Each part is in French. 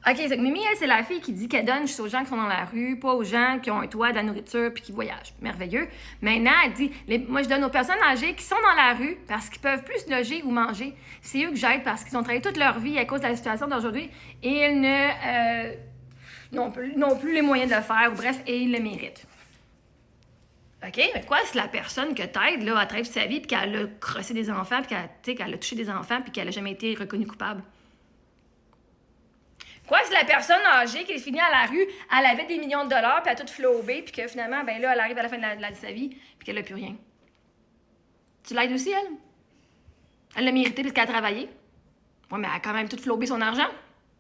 OK, c'est que Mimi, elle, c'est la fille qui dit qu'elle donne juste aux gens qui sont dans la rue, pas aux gens qui ont un toit, de la nourriture puis qui voyagent. Merveilleux. Maintenant, elle dit, moi, je donne aux personnes âgées qui sont dans la rue parce qu'ils peuvent plus se loger ou manger. C'est eux que j'aide parce qu'ils ont travaillé toute leur vie à cause de la situation d'aujourd'hui et ils n'ont plus les moyens de le faire, ou bref, et ils le méritent. OK, mais quoi, c'est la personne que t'aides, là, à travers sa vie, puis qu'elle a crossé des enfants, puis qu'elle a touché des enfants, puis qu'elle a jamais été reconnue coupable? Quoi, c'est la personne âgée qui est finie à la rue, elle avait des millions de dollars, puis elle a tout flobé, puis que finalement, ben là, elle arrive à la fin de sa vie, puis qu'elle n'a plus rien. Tu l'aides aussi, elle? Elle l'a mérité parce qu'elle a travaillé. Ouais, mais elle a quand même tout flobé son argent.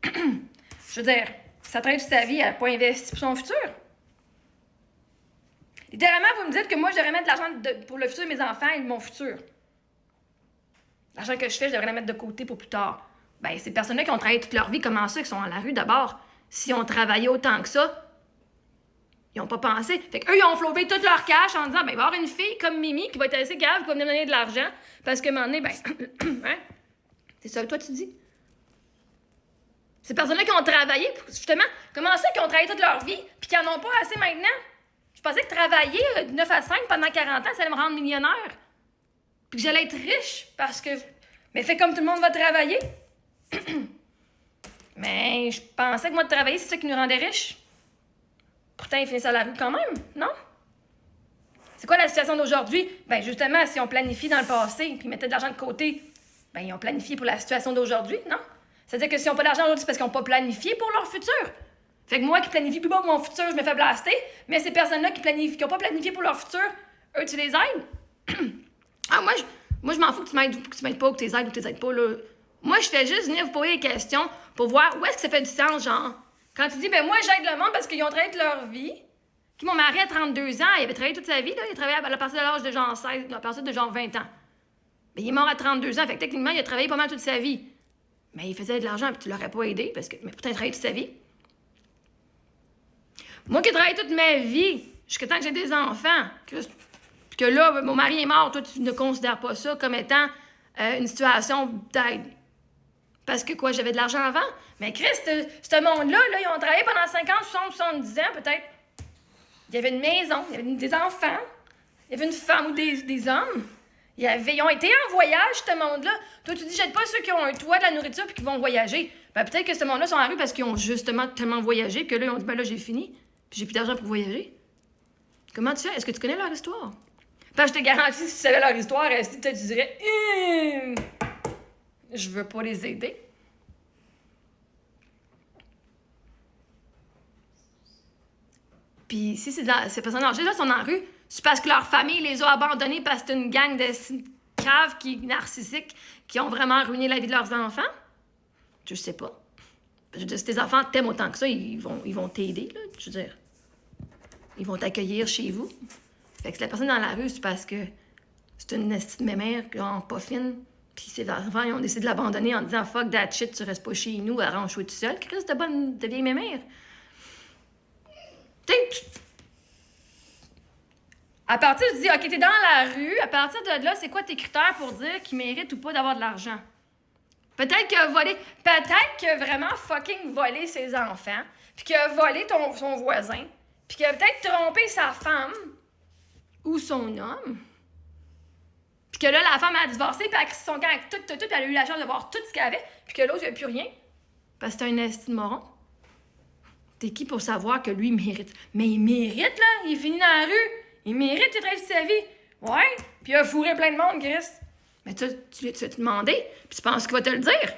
Je veux dire, ça travaille toute sa vie, elle n'a pas investi pour son futur. Littéralement, vous me dites que moi, je devrais mettre de l'argent pour le futur de mes enfants et de mon futur. L'argent que je fais, je devrais le mettre de côté pour plus tard. Ben, ces personnes-là qui ont travaillé toute leur vie, comment ça, qui sont à la rue d'abord? Si on travaillait autant que ça, ils n'ont pas pensé. Fait qu'eux, ils ont flobé tout leur cash en disant, ben, il va y avoir une fille comme Mimi qui va être assez grave, qui va venir me donner de l'argent, parce que, à un moment donné, ben, hein? C'est ça que toi, tu dis? Ces personnes-là qui ont travaillé, justement, comment ça qu'ils ont travaillé toute leur vie, puis qu'ils n'en ont pas assez maintenant? Je pensais que travailler de 9 à 5 pendant 40 ans, ça allait me rendre millionnaire. Puis que j'allais être riche, parce que... Mais fais comme tout le monde va travailler. Mais je pensais que moi, de travailler, c'est ça qui nous rendait riches. Pourtant, ils finissent à la rue quand même, non? C'est quoi la situation d'aujourd'hui? Ben justement, si on planifie dans le passé, puis ils mettaient de l'argent de côté, ben ils ont planifié pour la situation d'aujourd'hui, non? C'est-à-dire que s'ils n'ont pas d'argent aujourd'hui, c'est parce qu'ils n'ont pas planifié pour leur futur. Fait que moi qui planifie plus bas pour mon futur, je me fais blaster, mais ces personnes-là qui n'ont pas planifié pour leur futur, eux, tu les aides? Ah, moi, je m'en fous que tu m'aides pas ou que tu les aides ou que tu les aides pas, là. Moi, je fais juste venir vous poser des questions pour voir où est-ce que ça fait du sens, genre. Quand tu dis, ben moi, j'aide le monde parce qu'ils ont travaillé toute leur vie. Qui mon mari à 32 ans, il avait travaillé toute sa vie, là. Il travaillait à partir de l'âge de genre 16, à partir de genre 20 ans. Ben, il est mort à 32 ans, fait que techniquement, il a travaillé pas mal toute sa vie. Mais il faisait de l'argent, puis tu l'aurais pas aidé, parce que, mais pourtant, il a travaillé toute sa vie. Moi qui ai travaillé toute ma vie, jusqu'à temps que j'ai des enfants, que là, mon mari est mort, toi, tu ne considères pas ça comme étant une situation d'aide. Parce que quoi, j'avais de l'argent avant? Mais Christ, ce monde-là, ils ont travaillé pendant 50, 60, 70 ans, peut-être. Il y avait une maison, il y avait des enfants, il y avait une femme ou des hommes. Ils ont été en voyage, ce monde-là. Toi, tu dis, j'aide pas ceux qui ont un toit, de la nourriture, puis qui vont voyager. Ben, peut-être que ce monde-là sont en rue parce qu'ils ont justement tellement voyagé que là, ils ont dit, ben là, j'ai fini, puis j'ai plus d'argent pour voyager. Comment tu fais? Est-ce que tu connais leur histoire? Parce que je te garantis, si tu savais leur histoire, tu te dirais, je veux pas les aider. Puis si ces personnes âgées-là sont en rue, c'est parce que leur famille les a abandonnés parce que c'est une gang de caves narcissiques qui ont vraiment ruiné la vie de leurs enfants? Je sais pas. Je veux dire, si tes enfants t'aiment autant que ça, ils vont t'aider, là. Je veux dire, ils vont t'accueillir chez vous. Fait que si la personne dans la rue, c'est parce que c'est une mémère pas fine, puis ses enfants, ils ont décidé de l'abandonner en disant « Fuck that shit, tu restes pas chez nous, arrange-toi tout seul. » Chris, de vieille mémère. À partir, tu dis, OK, t'es dans la rue, à partir de là, c'est quoi tes critères pour dire qu'il mérite ou pas d'avoir de l'argent? Peut-être qu'il a vraiment fucking volé ses enfants, puis qu'il a volé son voisin, puis qu'il a peut-être trompé sa femme ou son homme, puis que là, la femme a divorcé, puis elle a crissé son camp avec tout, puis elle a eu la chance de voir tout ce qu'elle avait, puis que l'autre, il n'a plus rien, parce que c'est un esti de moron. T'es qui pour savoir que lui, il mérite? Mais il mérite, là! Il est fini dans la rue! Il mérite, il travaille sa vie! Ouais! Puis il a fourré plein de monde, Chris! Mais tu vas te demander, puis tu penses qu'il va te le dire?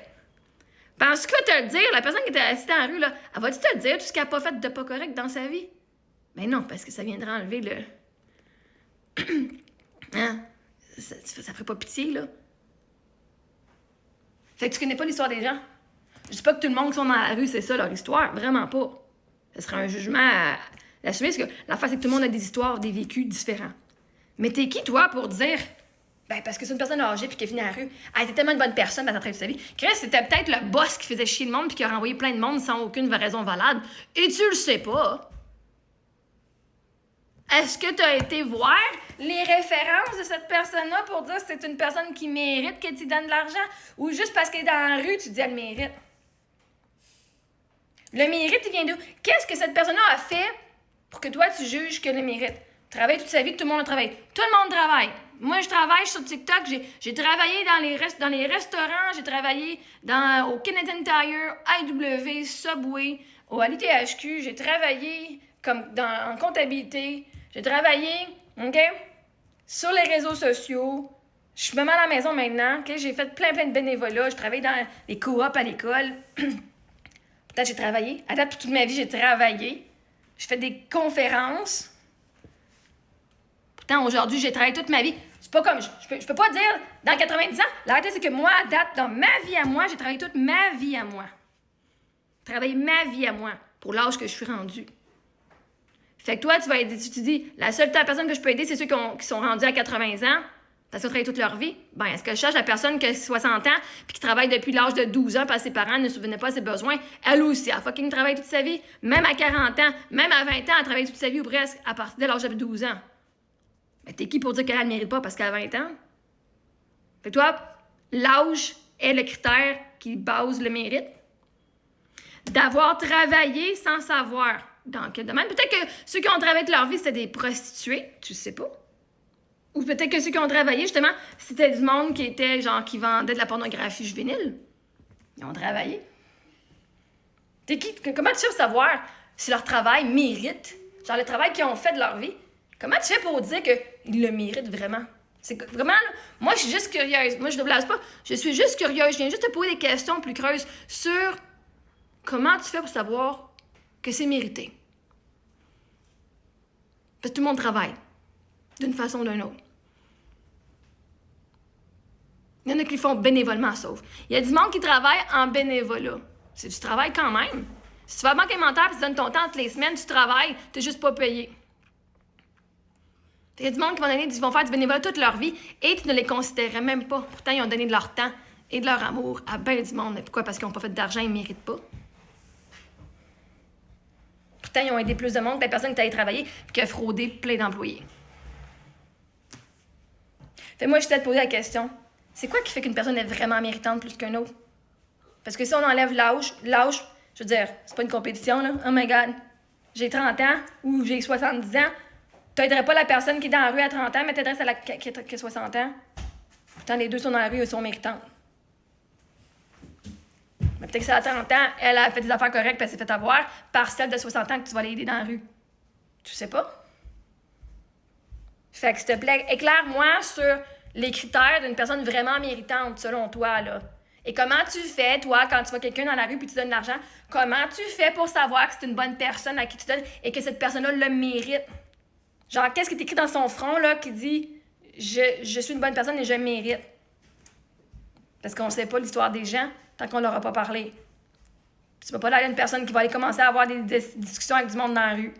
Penses qu'il va te le dire? La personne qui était assise dans la rue, là, elle va-tu te le dire tout ce qu'elle n'a pas fait de pas correct dans sa vie? Ben non, parce que ça viendrait enlever le... Hein? Ça ferait pas pitié, là. Fait que tu connais pas l'histoire des gens. Je dis pas que tout le monde qui sont dans la rue, c'est ça leur histoire. Vraiment pas. Ce serait un jugement à l'assumer, parce que l'affaire, c'est que tout le monde a des histoires, des vécus différents. Mais t'es qui, toi, pour dire... Ben, parce que c'est une personne âgée puis qui est venue à la rue. Elle était tellement une bonne personne dans sa train de sa vie. Chris, c'était peut-être le boss qui faisait chier le monde puis qui a renvoyé plein de monde sans aucune raison valable. Et tu le sais pas. Est-ce que tu as été voir les références de cette personne-là pour dire que c'est une personne qui mérite que tu donnes de l'argent? Ou juste parce qu'elle est dans la rue, tu dis elle mérite? Le mérite, il vient d'où? Qu'est-ce que cette personne-là a fait pour que toi, tu juges que le mérite? Travaille toute sa vie, tout le monde a travaillé. Tout le monde travaille. Moi, je travaille sur TikTok. J'ai travaillé dans les restaurants. J'ai travaillé au Canadian Tire, IW, Subway, au LTHQ. J'ai travaillé en comptabilité. J'ai travaillé, OK, sur les réseaux sociaux. Je suis même à la maison maintenant. OK? J'ai fait plein de bénévolat. Je travaille dans les coops à l'école. Peut-être j'ai travaillé. À date, toute ma vie, j'ai travaillé. J'ai fait des conférences. Pourtant, aujourd'hui, j'ai travaillé toute ma vie. C'est pas comme... Je peux pas dire, dans 90 ans, la réalité, c'est que moi, à date, dans ma vie à moi, j'ai travaillé toute ma vie à moi. Travaillé ma vie à moi, pour l'âge que je suis rendue. Fait que toi, tu dis, la seule personne que je peux aider, c'est ceux qui sont rendus à 80 ans, parce qu'ils ont travaillé toute leur vie. Ben, est-ce que je cherche la personne qui a 60 ans, puis qui travaille depuis l'âge de 12 ans, parce que ses parents ne se souvenaient pas de ses besoins? Elle aussi, elle fucking travaille toute sa vie. Même à 40 ans, même à 20 ans, elle travaille toute sa vie ou presque, à partir de l'âge de 12 ans. Mais t'es qui pour dire qu'elle ne mérite pas parce qu'elle a 20 ans? Fait que toi, l'âge est le critère qui base le mérite. D'avoir travaillé sans savoir dans quel domaine. Peut-être que ceux qui ont travaillé toute leur vie, c'était des prostituées, tu sais pas. Ou peut-être que ceux qui ont travaillé, justement, c'était du monde qui était, genre, qui vendait de la pornographie juvénile. Ils ont travaillé. T'es qui? Comment tu fais pour savoir si leur travail mérite? Genre, le travail qu'ils ont fait de leur vie. Comment tu fais pour dire qu'ils le méritent vraiment? C'est que, vraiment, là, moi, je suis juste curieuse. Moi, je ne blase pas. Je suis juste curieuse. Je viens juste te poser des questions plus creuses sur comment tu fais pour savoir que c'est mérité. Parce que tout le monde travaille. D'une façon ou d'une autre. Il y en a qui le font bénévolement, sauf. Il y a du monde qui travaille en bénévolat. C'est du travail quand même. Si tu vas à la banque alimentaire et tu donnes ton temps toutes les semaines, tu travailles, tu n'es juste pas payé. Il y a du monde qui vont faire du bénévolat toute leur vie et tu ne les considérais même pas. Pourtant, ils ont donné de leur temps et de leur amour à bien du monde. Mais pourquoi? Parce qu'ils n'ont pas fait d'argent, ils ne méritent pas. Pourtant, ils ont aidé plus de monde que la personne qui est allée travailler et qui a fraudé plein d'employés. Fait moi, je t'ai posé la question. C'est quoi qui fait qu'une personne est vraiment méritante plus qu'une autre? Parce que si on enlève l'âge, je veux dire, c'est pas une compétition, là. Oh my God, j'ai 30 ans ou j'ai 70 ans. T'aiderais pas la personne qui est dans la rue à 30 ans, mais t'aiderais celle qui a 60 ans. Pourtant, les deux sont dans la rue et sont méritantes. Mais peut-être que celle à 30 ans, elle a fait des affaires correctes et elle s'est fait avoir par celle de 60 ans que tu vas l'aider dans la rue. Tu sais pas? Fait que, s'il te plaît, éclaire-moi sur les critères d'une personne vraiment méritante, selon toi, là. Et comment tu fais, toi, quand tu vois quelqu'un dans la rue puis tu donnes de l'argent, comment tu fais pour savoir que c'est une bonne personne à qui tu donnes et que cette personne-là le mérite? Genre, qu'est-ce qui est écrit dans son front, là, qui dit « Je suis une bonne personne et je mérite ». Parce qu'on ne sait pas l'histoire des gens tant qu'on ne leur a pas parlé. Tu ne vas pas aller à une personne qui va aller commencer à avoir des discussions avec du monde dans la rue.